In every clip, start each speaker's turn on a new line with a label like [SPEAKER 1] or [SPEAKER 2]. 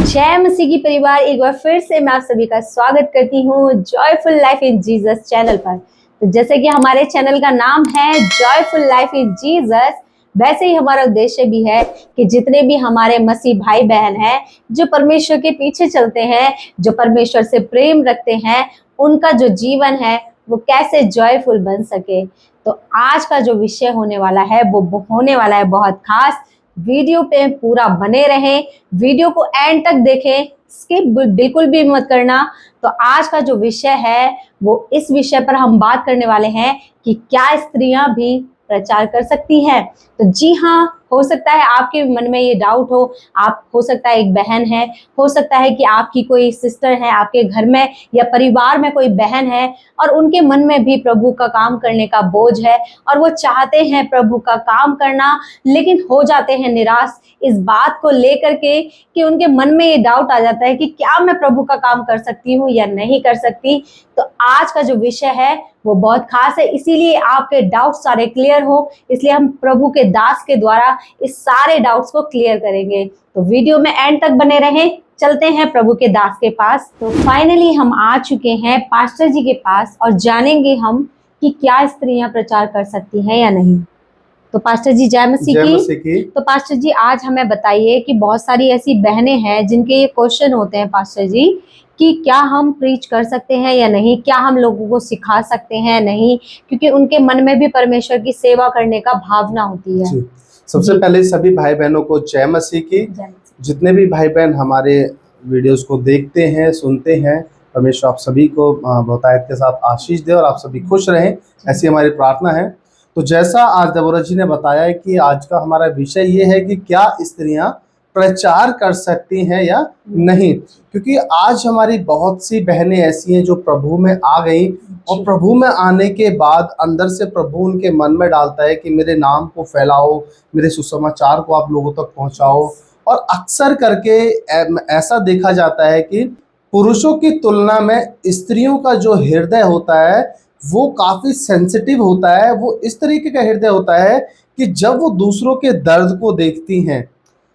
[SPEAKER 1] जय मसीह की परिवार, एक बार फिर से मैं आप सभी का स्वागत करती हूँ joyful life in Jesus channel पर। तो जैसे कि हमारे चैनल का नाम है जॉयफुल लाइफ इन जीसस, वैसे ही हमारा उद्देश्य भी है कि जितने भी हमारे मसीह भाई बहन हैं जो परमेश्वर के पीछे चलते हैं, जो परमेश्वर से प्रेम रखते हैं, उनका जो जीवन है वो कैसे जॉयफुल बन सके। तो आज का जो विषय होने वाला है वो होने वाला है बहुत खास। वीडियो पे पूरा बने रहें, वीडियो को एंड तक देखें, स्किप बिल्कुल भी मत करना। तो आज का जो विषय है वो इस विषय पर हम बात करने वाले हैं कि क्या स्त्रियां भी प्रचार कर सकती हैं। तो जी हाँ, हो सकता है आपके मन में ये डाउट हो, आप हो सकता है एक बहन है, हो सकता है कि आपकी कोई सिस्टर है आपके घर में या परिवार में कोई बहन है और उनके मन में भी प्रभु का काम करने का बोझ है और वो चाहते हैं प्रभु का काम करना, लेकिन हो जाते हैं निराश इस बात को लेकर के कि उनके मन में ये डाउट आ जाता है कि क्या मैं प्रभु का काम कर सकती हूँ या नहीं कर सकती। तो आज का जो विषय है वो बहुत खास है, इसीलिए आपके डाउट सारे क्लियर हो, इसलिए हम प्रभु के दास के द्वारा इस सारे डाउट्स को क्लियर करेंगे। तो वीडियो में एंड तक बने रहें। चलते हैं प्रभु के दास के पास। तो फाइनली हम आ चुके हैं पास्टर जी के पास और जानेंगे हम कि क्या स्त्रियां प्रचार कर सकती हैं या नहीं। तो पास्टर जी जय मसीह की। तो पास्टर जी आज हमें बताइए कि बहुत सारी ऐसी बहनें हैं जिनके ये क्वेश्चन होते हैं पास्टर जी कि क्या हम प्रीच कर सकते हैं या नहीं, क्या हम लोगों को सिखा सकते हैं या नहीं, क्योंकि उनके मन में भी परमेश्वर की सेवा करने का भावना होती है।
[SPEAKER 2] सबसे पहले सभी भाई बहनों को जय मसीह की। जितने भी भाई बहन हमारे वीडियोस को देखते हैं, सुनते हैं, परमेश्वर आप सभी को बहुतायत के साथ आशीष दे और आप सभी खुश रहें, ऐसी हमारी प्रार्थना है। तो जैसा आज देवरा जी ने बताया है कि आज का हमारा विषय ये है कि क्या स्त्रियां प्रचार कर सकती हैं या नहीं, क्योंकि आज हमारी बहुत सी बहनें ऐसी हैं जो प्रभु में आ गई और प्रभु में आने के बाद अंदर से प्रभु उनके मन में डालता है कि मेरे नाम को फैलाओ, मेरे सुसमाचार को आप लोगों तक पहुंचाओ। और अक्सर करके ऐसा देखा जाता है कि पुरुषों की तुलना में स्त्रियों का जो हृदय होता है वो काफी सेंसिटिव होता है। वो इस तरीके का हृदय होता है कि जब वो दूसरों के दर्द को देखती हैं,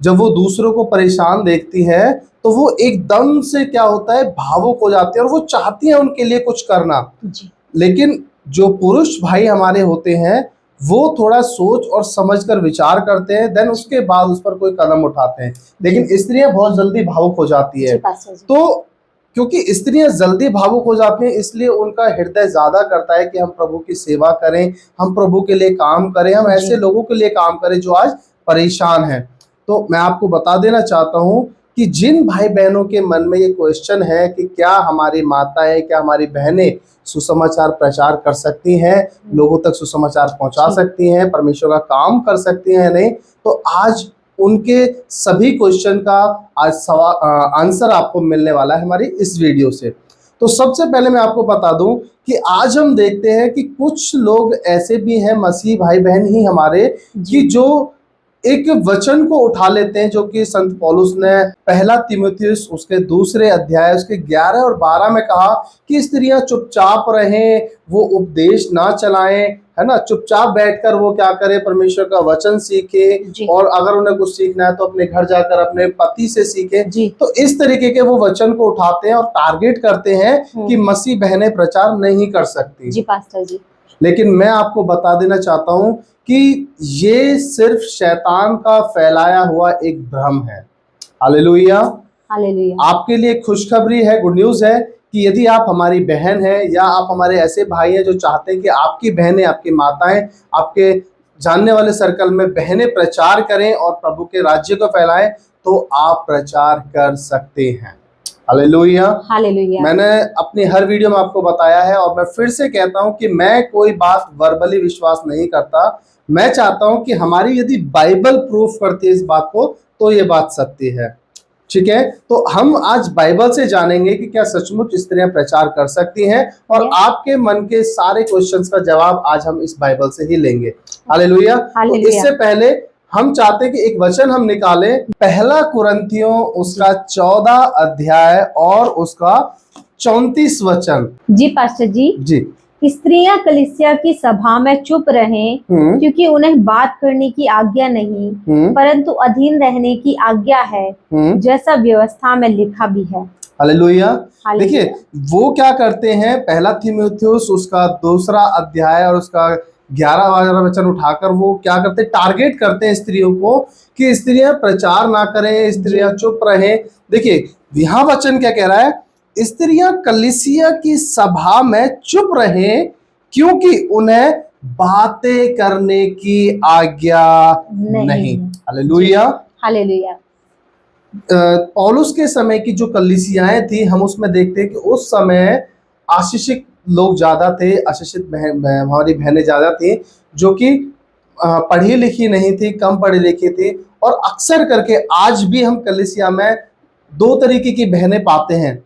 [SPEAKER 2] जब वो दूसरों को परेशान देखती है, तो वो एकदम से क्या होता है, भावुक हो जाती है और वो चाहती है उनके लिए कुछ करना। लेकिन जो पुरुष भाई हमारे होते हैं वो थोड़ा सोच और समझकर विचार करते हैं, देन उसके बाद उस पर कोई कदम उठाते हैं। लेकिन स्त्रियां बहुत जल्दी भावुक हो जाती है। तो क्योंकि स्त्रियां जल्दी भावुक हो जाती हैं, इसलिए उनका हृदय ज्यादा करता है कि हम प्रभु की सेवा करें, हम प्रभु के लिए काम करें, हम ऐसे लोगों के लिए काम करें जो आज परेशान हैं। तो मैं आपको बता देना चाहता हूं कि जिन भाई बहनों के मन में ये क्वेश्चन है कि क्या हमारी माताएं, क्या हमारी बहनें सुसमाचार प्रचार कर सकती हैं, लोगों तक सुसमाचार पहुंचा सकती हैं, परमेश्वर का काम कर सकती हैं नहीं, तो आज उनके सभी क्वेश्चन का आज आंसर आपको मिलने वाला है हमारी इस वीडियो से। तो सबसे पहले मैं आपको बता दूं कि आज हम देखते हैं कि कुछ लोग ऐसे भी हैं, मसीह भाई बहन ही हमारे, कि जो एक वचन को उठा लेते हैं जो कि संत पौलुस ने पहला तीमुथियुस उसके 2 अध्याय उसके 11 और 12 में कहा कि स्त्रियां चुपचाप रहें, वो उपदेश ना चलाएं, है ना, चुपचाप बैठकर वो क्या करे, परमेश्वर का वचन सीखे, और अगर उन्हें कुछ सीखना है तो अपने घर जाकर अपने पति से सीखे। तो इस तरीके के वो वचन को उठाते हैं और टारगेट करते हैं कि मसीह बहनें प्रचार नहीं कर सकती।
[SPEAKER 1] जी पास्टर जी।
[SPEAKER 2] लेकिन मैं आपको बता देना चाहता हूं कि ये सिर्फ शैतान का फैलाया हुआ एक भ्रम है। Hallelujah,
[SPEAKER 1] hallelujah.
[SPEAKER 2] आपके लिए खुशखबरी है, गुड न्यूज है कि यदि आप हमारी बहन है या आप हमारे ऐसे भाई हैं जो चाहते हैं कि आपकी बहनें, आपकी माताएं, आपके जानने वाले सर्कल में बहनें प्रचार करें और प्रभु के राज्य को फैलाएं, तो आप प्रचार कर सकते हैं। Hallelujah, hallelujah. मैंने अपनी हर वीडियो में आपको बताया है और मैं फिर से कहता हूं कि मैं कोई बात वर्बली विश्वास नहीं करता। मैं चाहता हूं कि हमारी यदि बाइबल प्रूफ करती है इस बात को तो ये बात सत्य है। ठीक है, तो हम आज बाइबल से जानेंगे कि क्या सचमुच स्त्रियां प्रचार कर सकती हैं, और आपके मन के सारे क्वेश्चंस का जवाब आज हम इस बाइबल से ही लेंगे। हालेलुया। तो इससे पहले हम चाहते हैं कि एक वचन हम निकालें, पहला कुरिन्थियों उसका 14 अध्याय और उसका 34 वचन।
[SPEAKER 1] जी पास्टर जी।
[SPEAKER 2] जी,
[SPEAKER 1] स्त्रियां कलीसिया की सभा में चुप रहें, क्योंकि उन्हें बात करने की आज्ञा नहीं, परंतु अधीन रहने की आज्ञा है, जैसा व्यवस्था में लिखा भी है।
[SPEAKER 2] हालेलुया। देखिए
[SPEAKER 1] हालेलुया।
[SPEAKER 2] वो क्या करते हैं, पहला तीमुथियुस उसका 2 अध्याय और उसका 11वां वचन उठाकर वो क्या करते हैं, टारगेट करते हैं स्त्रियों को कि स्त्रियां प्रचार ना करें, स्त्रियां चुप रहें। देखिए यहाँ वचन क्या कह रहा है, स्त्रियां कलीसिया की सभा में चुप रहें, क्योंकि उन्हें बातें करने की आज्ञा नहीं। हालेलुया।
[SPEAKER 1] हालेलुया।
[SPEAKER 2] पौलुस के समय की जो कलीसियाएं थी, हम उसमें देखते हैं कि उस समय आशीषित लोग ज्यादा थे, आशीषित हमारी बहनें ज्यादा थी, जो कि पढ़ी लिखी नहीं थी, कम पढ़ी लिखी थी। और अक्सर करके आज भी हम कलीसिया में 2 तरीके की बहनें पाते हैं।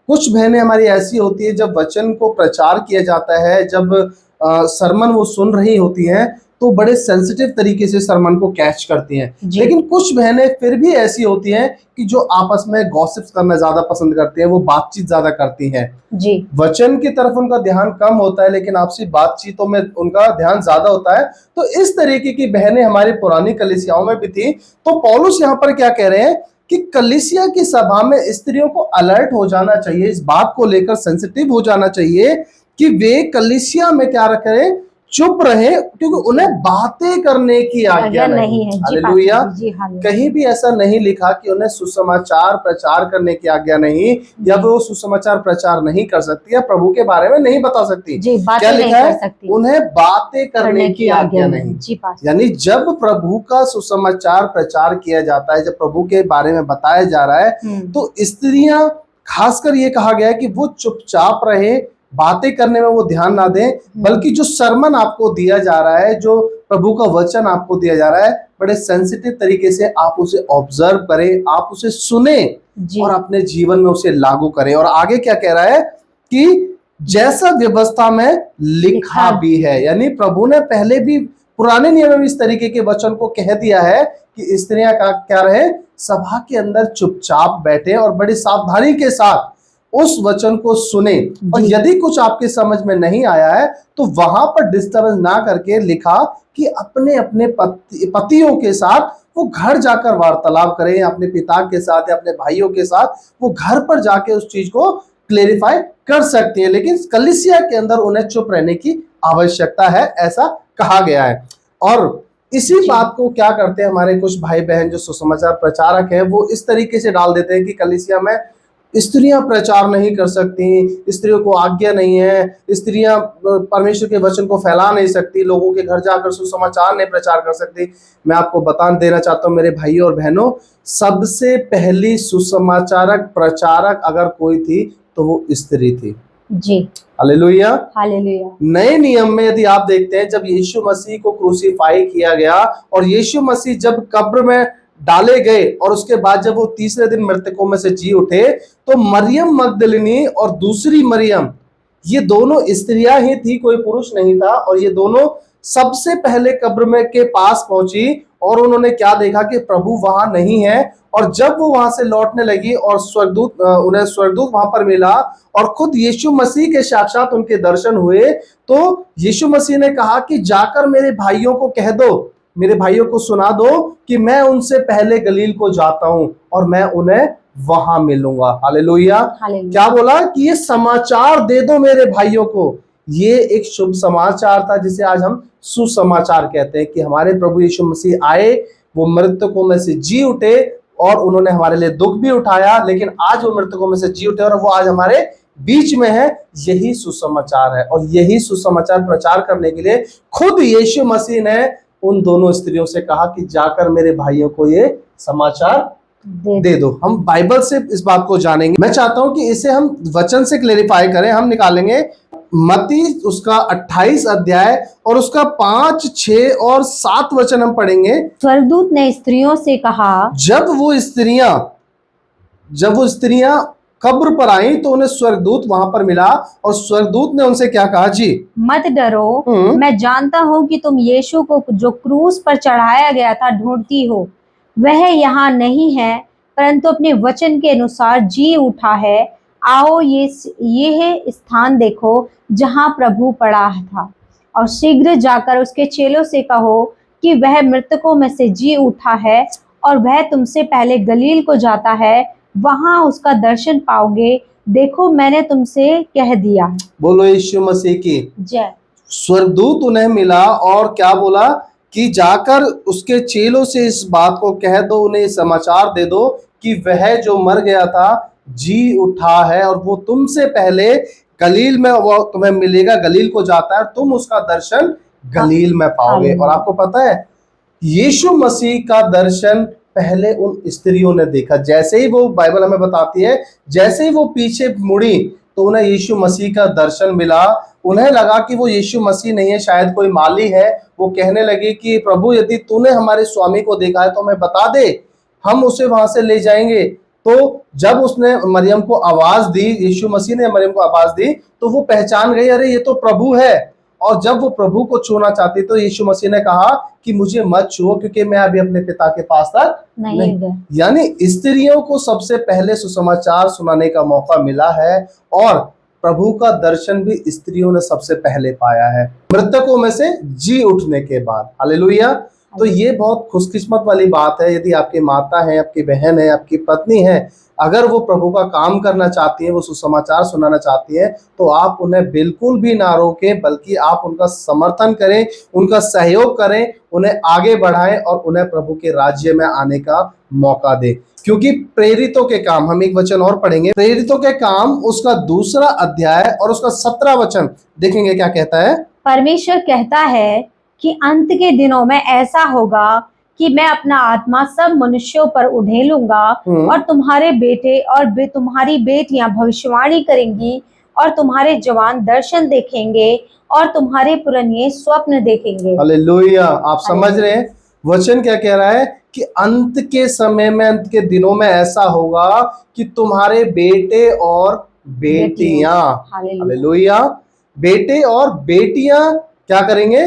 [SPEAKER 2] कुछ बहनें हमारी ऐसी होती है, जब वचन को प्रचार किया जाता है, जब सरमन वो सुन रही होती हैं, तो बड़े सेंसिटिव तरीके से सरमन को कैच करती हैं। लेकिन कुछ बहनें फिर भी ऐसी होती हैं कि जो आपस में गॉसिप्स करना ज्यादा पसंद करती हैं, वो बातचीत ज्यादा करती हैं जी। वचन की तरफ उनका ध्यान कम होता है, लेकिन आपसी बातचीतों में उनका ध्यान ज्यादा होता है। तो इस तरीके की बहनें हमारी पुरानी कलीसियाओं में भी थी। तो पौलुस यहाँ पर क्या कह रहे हैं कि कलीसिया की सभा में स्त्रियों को अलर्ट हो जाना चाहिए, इस बात को लेकर सेंसिटिव हो जाना चाहिए कि वे कलीसिया में क्या करें, चुप रहे, क्योंकि उन्हें बातें करने की आज्ञा नहीं है। हालेलुया। कहीं भी ऐसा नहीं लिखा कि उन्हें सुसमाचार प्रचार करने की आज्ञा नहीं, या वो सुसमाचार प्रचार नहीं कर सकती या प्रभु के बारे में नहीं बता सकती। क्या लिखा है, उन्हें बातें करने की आज्ञा नहीं। यानी जब प्रभु का सुसमाचार प्रचार किया जाता है, जब प्रभु के बारे में बताया जा रहा है, तो स्त्रियां, खासकर ये कहा गया है कि वो चुपचाप रहे, बातें करने में वो ध्यान ना दें, बल्कि जो सरमन आपको दिया जा रहा है, जो प्रभु का वचन आपको दिया जा रहा है, बड़े सेंसिटिव तरीके से आप उसे ऑब्जर्व करें, आप उसे सुने और अपने जीवन में उसे लागू करें। और आगे क्या कह रहा है कि जैसा व्यवस्था में लिखा भी है, यानी प्रभु ने पहले भी पुराने नियम में इस तरीके के वचन को कह दिया है कि स्त्रियां का क्या रहे, सभा के अंदर चुपचाप बैठे और बड़ी सावधानी के साथ उस वचन को सुने। और यदि कुछ आपके समझ में नहीं आया है, तो वहां पर डिस्टर्बेंस ना करके लिखा कि अपने अपने पतियों के साथ वो घर जाकर वार्तालाप करें, अपने पिता के साथ या अपने भाइयों के साथ वो घर पर जाके उस चीज को क्लेरिफाई कर सकती है। लेकिन कलीसिया के अंदर उन्हें चुप रहने की आवश्यकता है, ऐसा कहा गया है। और इसी बात को क्या करते हैं हमारे कुछ भाई बहन जो सुसमाचार प्रचारक हैं, वो इस तरीके से डाल देते हैं कि कलीसिया में स्त्रियां प्रचार नहीं कर सकती, स्त्रियों को आज्ञा नहीं है, स्त्रियां परमेश्वर के वचन को फैला नहीं सकती, लोगों के घर जाकर सुसमाचार नहीं प्रचार कर सकती। मैं आपको बता देना चाहता हूं मेरे भाइयों और बहनों, सबसे पहली सुसमाचारक प्रचारक अगर कोई थी तो वो स्त्री थी जी। हालेलुया। हालेलुया। नए नियम में यदि आप देखते हैं, जब यीशु मसीह को क्रूसीफाई किया गया और यीशु मसीह जब कब्र में डाले गए और उसके बाद जब वो तीसरे दिन मृतकों में से जी उठे, तो मरियम मगदलिनी और दूसरी मरियम, ये दोनों स्त्रियां ही थी, कोई पुरुष नहीं था। और ये दोनों सबसे पहले कब्र में के पास पहुंची और उन्होंने क्या देखा कि प्रभु वहां नहीं है। और जब वो वहां से लौटने लगी और उन्हें स्वर्गदूत वहां पर मिला और खुद यीशु मसीह के साक्षात उनके दर्शन हुए, तो यीशु मसीह ने कहा कि जाकर मेरे भाइयों को कह दो, मेरे भाइयों को सुना दो कि मैं उनसे पहले गलील को जाता हूं और मैं उन्हें वहां मिलूंगा। हालेलुया। क्या बोला कि ये समाचार दे दो मेरे भाइयों को। ये एक शुभ समाचार था, जिसे आज हम सुसमाचार कहते हैं, कि हमारे प्रभु यीशु मसीह आए, वो मृतकों में से जी उठे और उन्होंने हमारे लिए दुख भी उठाया, लेकिन आज वो मृतकों में से जी उठे और वो आज हमारे बीच में है। यही सुसमाचार है और यही सुसमाचार प्रचार करने के लिए खुद यीशु मसीह ने उन दोनों स्त्रियों से कहा कि जाकर मेरे भाइयों को ये समाचार दे दो। हम बाइबल से इस बात को जानेंगे। मैं चाहता हूं कि इसे हम वचन से क्लेरिफाई करें। हम निकालेंगे मत्ती उसका 28 अध्याय और उसका 5, 6 और 7 वचन हम पढ़ेंगे।
[SPEAKER 1] स्वर्गदूत ने स्त्रियों से कहा, जब वो
[SPEAKER 2] स्त्रियां कब्र पर आई तो उन्हें स्वर्गदूत वहां पर मिला और स्वर्गदूत ने उनसे क्या कहा जी,
[SPEAKER 1] मत डरो, मैं जानता हूं कि तुम यीशु को जो क्रूस पर चढ़ाया गया था ढूंढती हो। वह यहाँ नहीं है, परंतु अपने वचन के अनुसार जी उठा है। आओ ये है स्थान देखो जहाँ प्रभु पड़ा था, और शीघ्र जाकर उसके चेलों से कहो कि वह मृतकों में से जी उठा है और वह तुमसे पहले गलील को जाता है, वहां उसका दर्शन पाओगे। देखो मैंने तुमसे कह दिया है।
[SPEAKER 2] बोलो यीशु मसीह की
[SPEAKER 1] जय।
[SPEAKER 2] स्वर्गदूत उन्हें मिला और क्या बोला कि जाकर उसके चेलों से इस बात को कह दो, उन्हें समाचार दे दो कि वह जो मर गया था जी उठा है और वो तुमसे पहले गलील में वो तुम्हें मिलेगा, गलील को जाता है, तुम उसका दर्शन गलील में पाओगे। और आपको पता है यीशु मसीह का दर्शन पहले उन स्त्रियों ने देखा। जैसे ही वो, बाइबल हमें बताती है, जैसे ही वो पीछे मुड़ी तो उन्हें यीशु मसीह का दर्शन मिला। उन्हें लगा कि वो यीशु मसीह नहीं है, शायद कोई माली है। वो कहने लगे कि प्रभु यदि तूने हमारे स्वामी को देखा है तो हमें बता दे, हम उसे वहां से ले जाएंगे। तो जब उसने मरियम को आवाज दी, यीशु मसीह ने मरियम को आवाज दी, तो वो पहचान गई, अरे ये तो प्रभु है। और जब वो प्रभु को छूना चाहती तो यीशु मसीह ने कहा कि मुझे मत छुओ क्योंकि मैं अभी अपने पिता के पास तक नहीं। यानी स्त्रियों को सबसे पहले सुसमाचार सुनाने का मौका मिला है और प्रभु का दर्शन भी स्त्रियों ने सबसे पहले पाया है, मृतकों में से जी उठने के बाद। हालेलुया। तो ये बहुत खुशकिस्मत वाली बात है यदि आपकी माता है, आपकी बहन है, आपकी पत्नी है, अगर वो प्रभु का काम करना चाहती है, वो सुसमाचार सुनाना चाहती है, तो आप उन्हें बिल्कुल भी ना रोकें, बल्कि आप उनका समर्थन करें, उनका सहयोग करें, उन्हें आगे बढ़ाएं और उन्हें प्रभु के राज्य में आने का मौका दें। क्योंकि प्रेरितों के काम, हम एक वचन और पढ़ेंगे, प्रेरितों के काम उसका 2 अध्याय और उसका 17 वचन देखेंगे क्या कहता है।
[SPEAKER 1] परमेश्वर कहता है कि अंत के दिनों में ऐसा होगा कि मैं अपना आत्मा सब मनुष्यों पर उड़ेलूंगा और तुम्हारे बेटे और तुम्हारी बेटियां भविष्यवाणी करेंगी और तुम्हारे जवान दर्शन देखेंगे और तुम्हारे पुरनिये स्वप्न देखेंगे।
[SPEAKER 2] हालेलुया। आप समझ रहे हैं वचन क्या कह रहा है कि अंत के समय में, अंत के दिनों में ऐसा होगा कि तुम्हारे बेटे और बेटियां, हालेलुया, बेटे और बेटियां क्या करेंगे,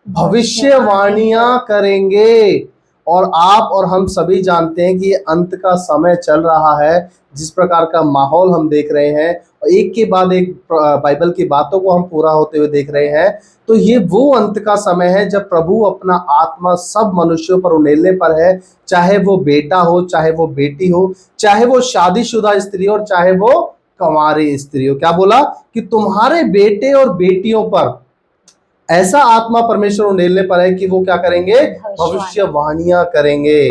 [SPEAKER 2] भविष्यवाणियां करेंगे। और आप और हम सभी जानते हैं कि ये अंत का समय चल रहा है, जिस प्रकार का माहौल हम देख रहे हैं, और एक के बाद एक बाइबल की बातों को हम पूरा होते हुए देख रहे हैं। तो ये वो अंत का समय है जब प्रभु अपना आत्मा सब मनुष्यों पर उड़ेलने पर है, चाहे वो बेटा हो, चाहे वो बेटी हो, चाहे वो शादीशुदा स्त्री हो, चाहे वो कंवारी स्त्री हो। क्या बोला कि तुम्हारे बेटे और बेटियों पर ऐसा आत्मा परमेश्वर उड़ेलने पर है कि वो क्या करेंगे, भविष्यवाणियां करेंगे,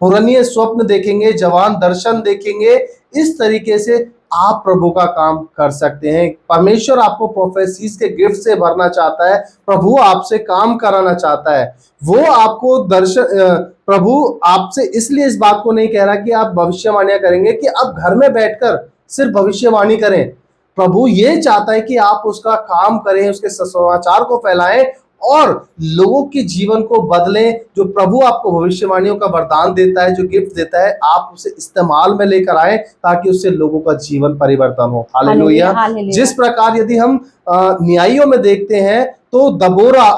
[SPEAKER 2] पुरानी स्वप्न देखेंगे, जवान दर्शन देखेंगे। इस तरीके से आप प्रभु का काम कर सकते हैं। परमेश्वर आपको प्रोफेसीज के गिफ्ट से भरना चाहता है, प्रभु आपसे काम कराना चाहता है। वो आपको प्रभु आपसे इसलिए इस बात को नहीं कह रहा कि आप भविष्यवाणियां करेंगे कि आप घर में बैठकर सिर्फ भविष्यवाणी करें। प्रभु ये चाहता है कि आप उसका काम करें, उसके सुसमाचार को फैलाएं और लोगों के जीवन को बदलें। जो प्रभु आपको भविष्यवाणियों का वरदान देता है, जो गिफ्ट देता है, आप उसे इस्तेमाल में लेकर आए ताकि उससे लोगों का जीवन परिवर्तन हो। हालेलुया। जिस प्रकार यदि हम न्यायियों में देखते हैं तो दबोरा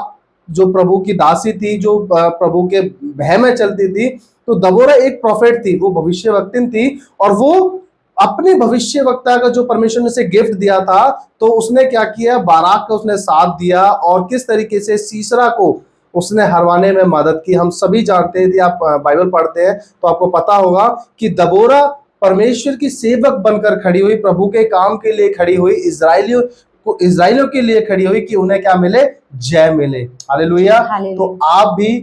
[SPEAKER 2] जो प्रभु की दासी थी, जो प्रभु के भय में चलती थी, तो दबोरा एक प्रोफेट थी, वो भविष्यवक्तिन थी। और वो अपने भविष्यवक्ता का जो परमेश्वर ने उसे गिफ्ट दिया था, तो उसने क्या किया, बाराक का उसने साथ दिया और किस तरीके से सीसरा को उसने हरवाने में मदद की। हम सभी जानते हैं, यदि आप बाइबल पढ़ते हैं तो आपको पता होगा कि दबोरा परमेश्वर की सेवक बनकर खड़ी हुई, प्रभु के काम के लिए खड़ी हुई, इस्राएलियों के लिए खड़ी हुई कि उन्हें क्या मिले, जय मिले। हालेलुया। तो आप भी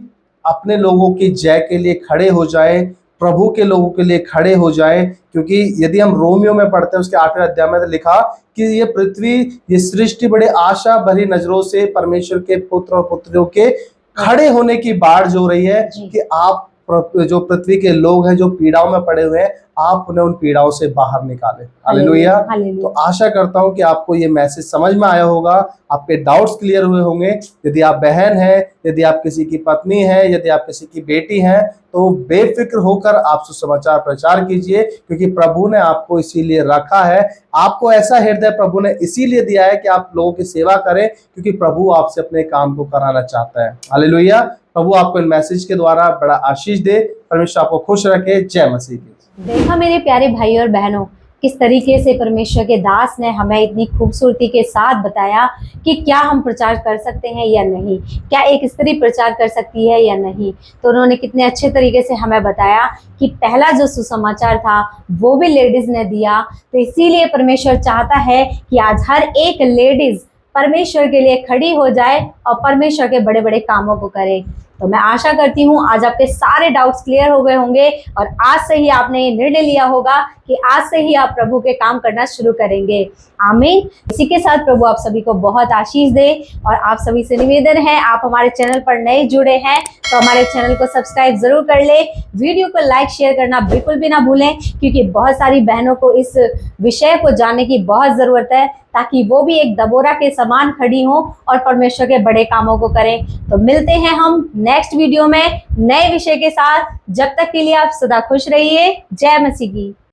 [SPEAKER 2] अपने लोगों की जय के लिए खड़े हो जाए, प्रभु के लोगों के लिए खड़े हो जाए। क्योंकि यदि हम रोमियो में पढ़ते हैं उसके 8वें अध्याय में लिखा कि ये पृथ्वी, ये सृष्टि बड़े आशा भरी नजरों से परमेश्वर के पुत्र और पुत्रियों के खड़े होने की बाढ़ जो रही है कि आप जो पृथ्वी के लोग हैं जो पीड़ाओं में पड़े हुए हैं, आप उन्हें उन पीड़ाओं से बाहर निकालें। हालेलुया। तो आशा करता हूं कि आपको ये मैसेज समझ में आया होगा, आपके डाउट्स क्लियर हुए होंगे। यदि आप बहन हैं, यदि आप किसी की पत्नी हैं, यदि आप किसी की बेटी हैं, तो बेफिक्र होकर आप सुसमाचार प्रचार कीजिए, क्योंकि प्रभु ने आपको इसीलिए रखा है। आपको ऐसा हृदय प्रभु ने इसीलिए दिया है कि आप लोगों की सेवा करें, क्योंकि प्रभु आपसे अपने काम को कराना चाहता है। हालेलुया। प्रभु आपको इन मैसेज के द्वारा बड़ा आशीष दे। परमेश्वर आपको खुश रखे। जय मसीह की।
[SPEAKER 1] देखा मेरे प्यारे भाई और बहनों, किस तरीके से परमेश्वर के दास ने हमें इतनी खूबसूरती के साथ बताया कि क्या हम प्रचार कर सकते हैं या नहीं, क्या एक स्त्री प्रचार कर सकती है या नहीं। तो उन्होंने कितने अच्छे तरीके से हमें बताया कि पहला जो सुसमाचार था वो भी लेडीज ने दिया। तो इसीलिए परमेश्वर चाहता है कि आज हर एक लेडीज परमेश्वर के लिए खड़ी हो जाए और परमेश्वर के बड़े बड़े कामों को करे। तो मैं आशा करती हूँ आज आपके सारे डाउट्स क्लियर हो गए होंगे और आज से ही आपने ये निर्णय लिया होगा कि आज से ही आप प्रभु के काम करना शुरू करेंगे। आमीन। इसी के साथ प्रभु आप सभी को बहुत आशीष दे और आप सभी से निवेदन है, आप हमारे चैनल पर नए जुड़े हैं तो हमारे चैनल को सब्सक्राइब जरूर कर ले, वीडियो को लाइक शेयर करना बिल्कुल भी ना भूलें, क्योंकि बहुत सारी बहनों को इस विषय को जानने की बहुत जरूरत है ताकि वो भी एक दबोरा के समान खड़ी हों और परमेश्वर के बड़े कामों को करें। तो मिलते हैं हम नेक्स्ट वीडियो में नए विषय के साथ। जब तक के लिए आप सदा खुश रहिए। जय मसीह की।